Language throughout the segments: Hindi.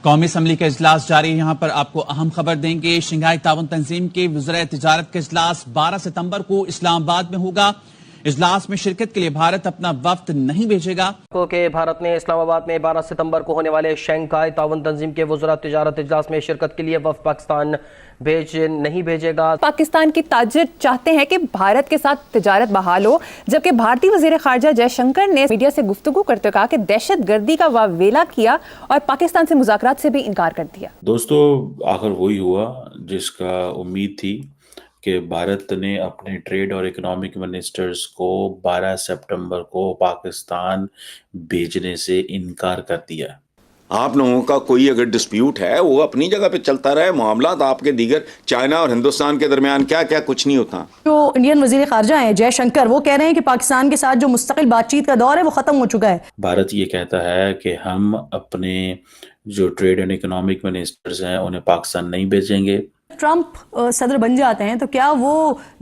कौमी असम्बली का इजलास जारी है। यहाँ पर आपको अहम खबर देंगे। शंघाई ताउन तंजीम के वज़ीर तिजारत का इजलास 12 सितंबर को इस्लामाबाद में होगा। इजलास में शिरकत के लिए भारत अपना वफ्द नहीं भेजेगा। कि भारत ने इस्लामाबाद में 12 सितंबर को होने वाले शंघाई ताउन तंजीम के वज़ीर तिजारत इजलास में शिरकत के लिए वफ्द पाकिस्तान नहीं भेजेगा। पाकिस्तान के ताजिर चाहते हैं कि भारत के साथ तिजारत बहाल हो, जबकि भारतीय वज़ीर ख़ारजा जयशंकर ने मीडिया से गुफ्तगू करते कहा कि दहशत गर्दी का वावेला किया और पाकिस्तान से मुज़ाकरात से भी इनकार कर दिया। दोस्तों, आखिर वही हुआ जिसका उम्मीद थी कि भारत ने अपने ट्रेड और इकोनॉमिक मिनिस्टर्स को 12 सितंबर को पाकिस्तान भेजने से इनकार कर दिया। आप लोगों का कोई अगर डिस्प्यूट है वो अपनी जगह पे चलता रहे, मामला आपके दीगर चाइना और हिंदुस्तान के दरमियान क्या क्या कुछ नहीं होता। जो इंडियन वजीर खारजा है जयशंकर, वो कह रहे हैं कि पाकिस्तान के साथ जो मुस्तकिल बातचीत का दौर है वो खत्म हो चुका है। भारत ये कहता है कि हम अपने जो ट्रेड एंड इकोनॉमिक मिनिस्टर्स हैं उन्हें पाकिस्तान नहीं भेजेंगे। ट्रंप सदर बन जाते हैं तो क्या वो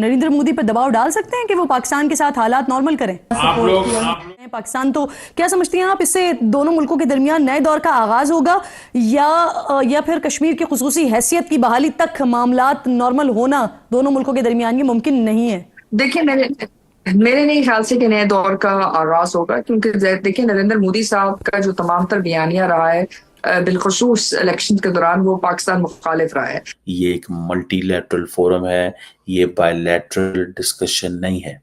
नरेंद्र मोदी पर दबाव डाल सकते हैं कि वो पाकिस्तान के साथ हालात नॉर्मल करें? पाकिस्तान तो क्या समझती हैं आप, इससे दोनों मुल्कों के दरमियान नए दौर का आगाज होगा या फिर कश्मीर की खुसूसी हैसियत की बहाली तक मामलात नॉर्मल होना दोनों मुल्कों के दरमियान ये मुमकिन नहीं है? देखिए, मेरे नहीं ख्याल से कि नए दौर का आगाज होगा, क्योंकि देखिए नरेंद्र मोदी साहब का जो तमाम तर बयानिया रहा है बिलखसूस इलेक्शन के दौरान, वो पाकिस्तान मुखालिफ रहा है। ये एक मल्टीलैटरल फोरम है, ये बायलैटरल डिस्कशन नहीं है।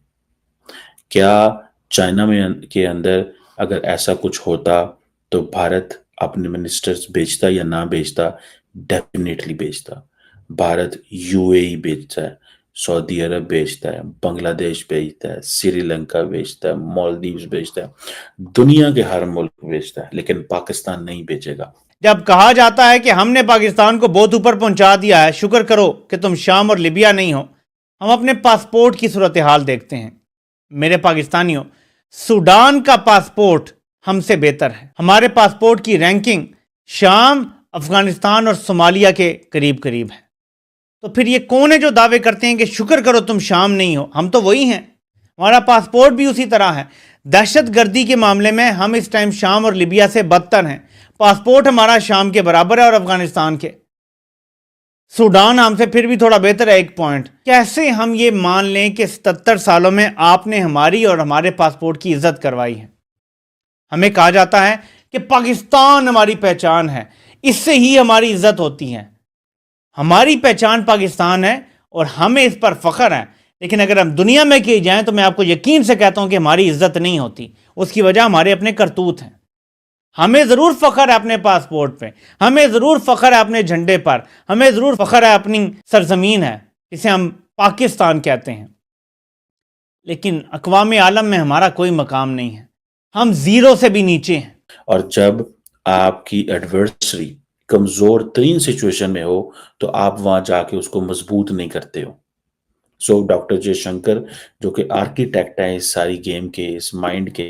क्या चाइना में के अंदर अगर ऐसा कुछ होता तो भारत अपने मिनिस्टर्स भेजता या ना भेजता? डेफिनेटली भेजता। भारत यूएई भेजता है, सऊदी अरब भेजता है, बांग्लादेश भेजता है, श्रीलंका भेजता है, मालदीव्स भेजता है, दुनिया के हर मुल्क भेजता है, लेकिन पाकिस्तान नहीं भेजेगा। जब कहा जाता है कि हमने पाकिस्तान को बहुत ऊपर पहुंचा दिया है, शुक्र करो कि तुम शाम और लिबिया नहीं हो, हम अपने पासपोर्ट की सूरत हाल देखते हैं। मेरे पाकिस्तानियों, सूडान का पासपोर्ट हमसे बेहतर है। हमारे पासपोर्ट की रैंकिंग शाम, अफगानिस्तान और सोमालिया के करीब करीब है। तो फिर ये कौन है जो दावे करते हैं कि शुक्र करो तुम शाम नहीं हो? हम तो वही हैं, हमारा पासपोर्ट भी उसी तरह है। दहशत गर्दी के मामले में हम इस टाइम शाम और लिबिया से बदतर हैं। पासपोर्ट हमारा शाम के बराबर है और अफगानिस्तान के। सूडान हमसे फिर भी थोड़ा बेहतर है 1 पॉइंट। कैसे हम ये मान लें कि 77 सालों में आपने हमारी और हमारे पासपोर्ट की इज्जत करवाई है? हमें कहा जाता है कि पाकिस्तान हमारी पहचान है, इससे ही हमारी इज्जत होती है। हमारी पहचान पाकिस्तान है और हमें इस पर फख्र है, लेकिन अगर हम दुनिया में किए जाएं तो मैं आपको यकीन से कहता हूं कि हमारी इज्जत नहीं होती। उसकी वजह हमारे अपने करतूत हैं। हमें ज़रूर फ़ख्र है अपने पासपोर्ट पे, हमें ज़रूर फ़ख्र है अपने झंडे पर, हमें ज़रूर फ़ख्र है अपनी सरजमीन है जिसे हम पाकिस्तान कहते हैं, लेकिन अक़वाम आलम में हमारा कोई मकाम नहीं है। हम ज़ीरो से भी नीचे हैं। और जब आपकी एडवर्सरी कमज़ोर तरीन सिचुएशन में हो तो आप वहाँ जाके उसको मजबूत नहीं करते हो। सो डॉक्टर जयशंकर जो कि आर्किटेक्ट हैं इस सारी गेम के, इस माइंड के,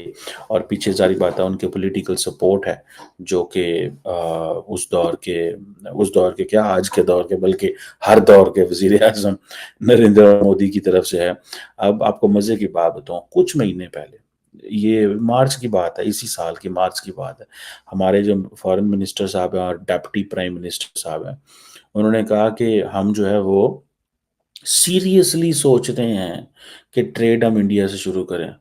और पीछे सारी बात है उनके पॉलिटिकल सपोर्ट है जो कि उस दौर के क्या आज के दौर के बल्कि हर दौर के वज़ीर आज़म नरेंद्र मोदी की तरफ से है। अब आपको मज़े की बात बताऊँ, कुछ महीने पहले, ये मार्च की बात है, इसी साल की मार्च की बात है, हमारे जो फॉरेन मिनिस्टर साहब हैं और डेप्टी प्राइम मिनिस्टर साहब हैं, उन्होंने कहा कि हम जो है वो सीरियसली सोचते हैं कि ट्रेड हम इंडिया से शुरू करें।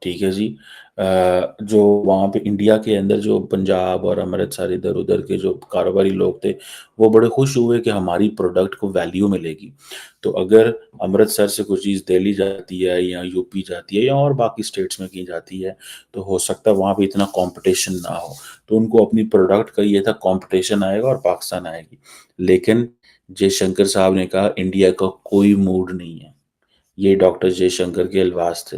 ठीक है जी। जो वहाँ पे इंडिया के अंदर जो पंजाब और अमृतसर इधर उधर के जो कारोबारी लोग थे वो बड़े खुश हुए कि हमारी प्रोडक्ट को वैल्यू मिलेगी। तो अगर अमृतसर से कोई चीज़ दिल्ली जाती है या यूपी जाती है या और बाकी स्टेट्स में की जाती है तो हो सकता है वहाँ पे इतना कंपटीशन ना हो, तो उनको अपनी प्रोडक्ट का ये था कंपटीशन आएगा और पाकिस्तान आएगी। लेकिन जयशंकर साहब ने कहा इंडिया का कोई मूड नहीं है। ये डॉक्टर जयशंकर के अल्फाज थे।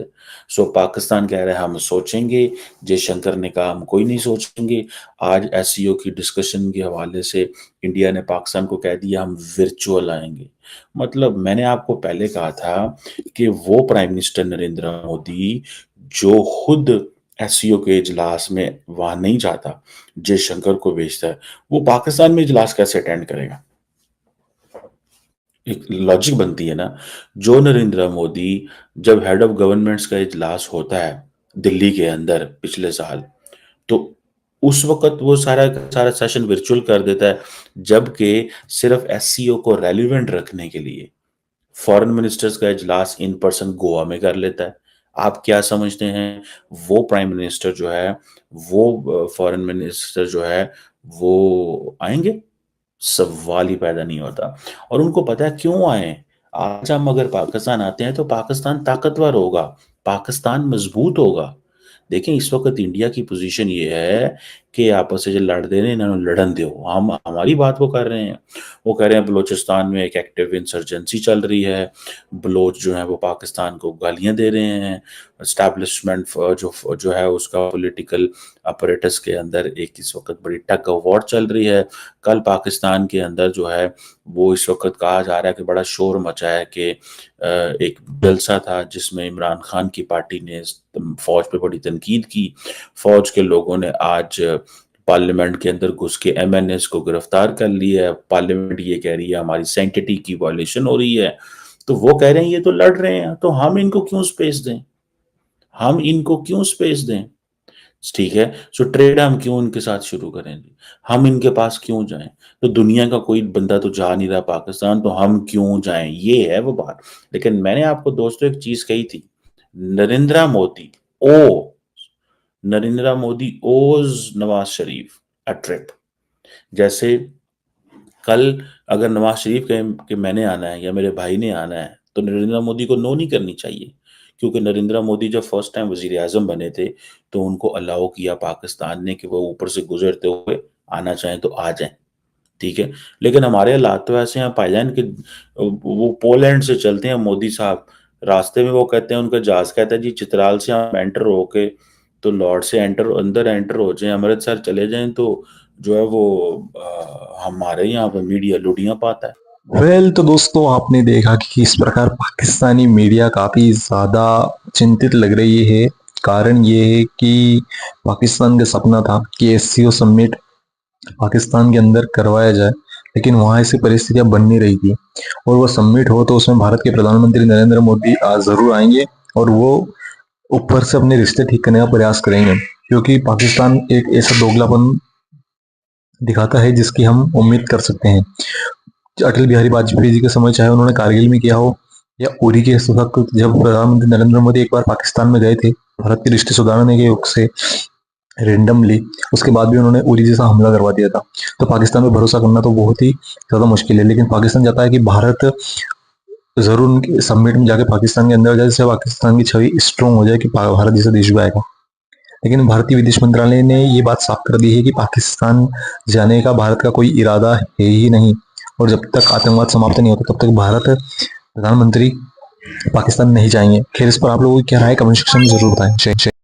सो पाकिस्तान कह रहा है हम सोचेंगे, जयशंकर ने कहा हम कोई नहीं सोचेंगे। आज एससीओ की डिस्कशन के हवाले से इंडिया ने पाकिस्तान को कह दिया हम वर्चुअल आएंगे। मतलब मैंने आपको पहले कहा था कि वो प्राइम मिनिस्टर नरेंद्र मोदी जो खुद एससीओ के इजलास में वहां नहीं जाता, जयशंकर को भेजता है, वो पाकिस्तान में इजलास कैसे अटेंड करेगा? एक लॉजिक बनती है ना। जो नरेंद्र मोदी जब हेड ऑफ गवर्नमेंट्स का इजलास होता है दिल्ली के अंदर पिछले साल, तो उस वक़्त वो सारा का सारा सेशन वर्चुअल कर देता है, जबकि सिर्फ़ एससीओ को रेलेवेंट रखने के लिए फॉरेन मिनिस्टर्स का इजलास इन पर्सन गोवा में कर लेता है। आप क्या समझते हैं वो प्राइम मिनिस्टर जो है, वो फॉरेन मिनिस्टर जो है, वो आएँगे? सवाल ही पैदा नहीं होता। और उनको पता है क्यों आए। आज हम अगर पाकिस्तान आते हैं तो पाकिस्तान ताकतवर होगा, पाकिस्तान मजबूत होगा। देखें इस वक्त इंडिया की पोजीशन ये है कि आपस में जो लड़ते ने इन्होंने लड़न दो। हम हमारी बात वो कर रहे हैं, वो कह रहे हैं बलोचिस्तान में एक एक्टिव इंसर्जेंसी चल रही है, बलोच जो है वो पाकिस्तान को गालियां दे रहे हैं, एस्टैब्लिशमेंट जो है उसका पॉलिटिकल अपरेटस के अंदर एक इस वक्त बड़ी टग ऑफ वॉर चल रही है। कल पाकिस्तान के अंदर जो है वो इस वक्त कहा जा रहा है कि बड़ा शोर मचा है कि एक जलसा था जिसमें इमरान खान की पार्टी ने फौज पे बड़ी तनकीद की। फौज के लोगों ने आज पार्लियामेंट के अंदर घुस के एमएनएस को गिरफ्तार कर लिया है। पार्लियामेंट ये कह रही है हमारी सैंक्टिटी की वायलेशन हो रही है, तो वो कह रहे हैं ये तो लड़ रहे हैं, तो हम इनको क्यों स्पेस दें, हम इनको क्यों स्पेस दें? ठीक है, सो ट्रेड हम क्यों उनके साथ शुरू करें, हम इनके पास क्यों जाएं? तो दुनिया का कोई बंदा तो जा नहीं रहा पाकिस्तान, तो हम क्यों जाएं? ये है वो बात। लेकिन मैंने आपको दोस्तों एक चीज कही थी, नरेंद्र मोदी ओज नवाज शरीफ अ ट्रिप। जैसे कल अगर नवाज शरीफ कहे कि मैंने आना है या मेरे भाई ने आना है, तो नरेंद्र मोदी को नो नहीं करनी चाहिए, क्योंकि नरेंद्र मोदी जब फर्स्ट टाइम वजीर आजम बने थे तो उनको अलाउ किया पाकिस्तान ने कि वो ऊपर से गुजरते हुए आना चाहें तो आ जाएं, ठीक है। लेकिन हमारे हालात तो ऐसे हैं भाईजान कि वो पोलैंड से चलते हैं मोदी साहब, रास्ते में वो कहते हैं, उनका जहाज कहता है जी चित्राल से हम एंटर होके तो लॉर्ड से अंदर एंटर हो जाएं, अमृतसर चले जाएं, तो जो है वो हमारे यहाँ पे मीडिया लुटियां पाता है। तो दोस्तों आपने देखा कि किस प्रकार पाकिस्तानी मीडिया काफ़ी ज़्यादा चिंतित लग रही है। कारण ये है कि पाकिस्तान का सपना था कि एससीओ समिट पाकिस्तान के अंदर करवाया जाए, लेकिन वहाँ ऐसी परिस्थितियां बन नहीं रही थी। और वो समिट हो तो उसमें भारत के प्रधानमंत्री नरेंद्र मोदी ज़रूर आएंगे और वो ऊपर से अपने रिश्ते ठीक करने का प्रयास करेंगे, क्योंकि पाकिस्तान एक ऐसा दोगलापन दिखाता है जिसकी हम उम्मीद कर सकते हैं। अटल बिहारी वाजपेयी जी के समय, चाहे उन्होंने कारगिल में किया हो या उरी के वक्त जब प्रधानमंत्री नरेंद्र मोदी एक बार पाकिस्तान में गए थे भारत के रिश्ते सुधारने के योग से रेंडमली, उसके बाद भी उन्होंने उरी जैसा हमला करवा दिया था। तो पाकिस्तान पे भरोसा करना तो बहुत ही ज्यादा मुश्किल है। लेकिन पाकिस्तान चाहता है कि भारत जरूर समिट में जाके पाकिस्तान के अंदर जाए, जिससे पाकिस्तान की छवि स्ट्रॉन्ग हो जाए कि भारत जैसा देश भी आएगा। लेकिन भारतीय विदेश मंत्रालय ने ये बात साफ कर दी है कि पाकिस्तान जाने का भारत का कोई इरादा है ही नहीं, और जब तक आतंकवाद समाप्त नहीं होता तब तक भारत प्रधानमंत्री पाकिस्तान नहीं जाएंगे। खैर इस पर आप लोगों की क्या राय कमेंट सेक्शन में जरूर बताएं।